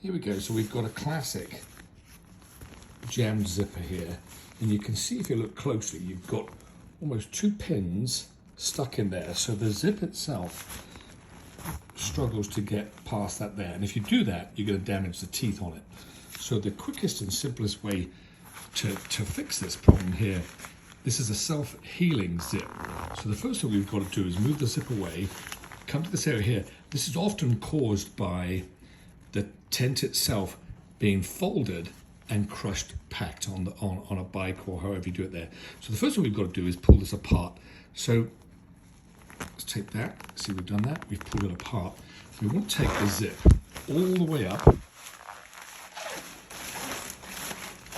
Here we go. So we've got a classic jammed zipper here. And you can see if you look closely, you've got almost 2 pins stuck in there. So the zip itself struggles to get past that there. And if you do that, you're going to damage the teeth on it. So the quickest and simplest way to fix this problem here, this is a self-healing zip. So the first thing we've got to do is move the zip away, come to this area here. This is often caused by the tent itself being folded and crushed, packed on a bike or however you do it there. So the first thing we've got to do is pull this apart. So let's take that. See, we've done that. We've pulled it apart. We want to take the zip all the way up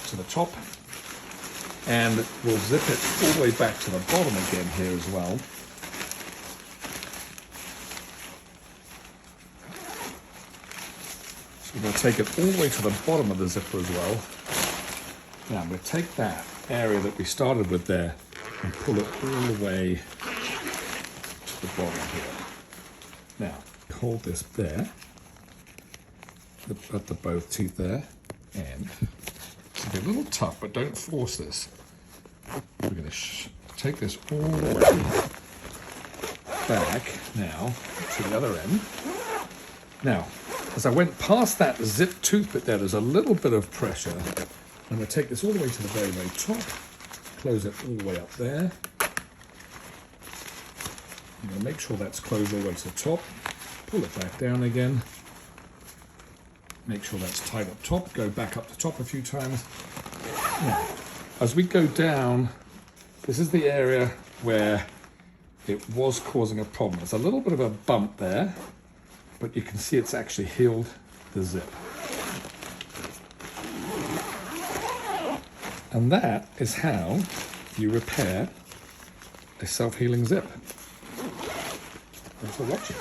to the top, and we'll zip it all the way back to the bottom again here as well. So we're going to take it all the way to the bottom of the zipper as well. Now we'll take that area that we started with there and pull it all the way to the bottom here. Now, hold this there, at the both teeth there, and it's going to be a little tough, but don't force this. We're going to take this all the way back now to the other end. Now, as I went past that zip tooth bit there, there's a little bit of pressure. I'm going to take this all the way to the very, very top, close it all the way up there. I'm going to make sure that's closed all the way to the top, pull it back down again, make sure that's tight up top, go back up the top a few times. Now, as we go down, this is the area where it was causing a problem. There's a little bit of a bump there, but you can see it's actually healed the zip. And that is how you repair a self-healing zip. Thanks for watching.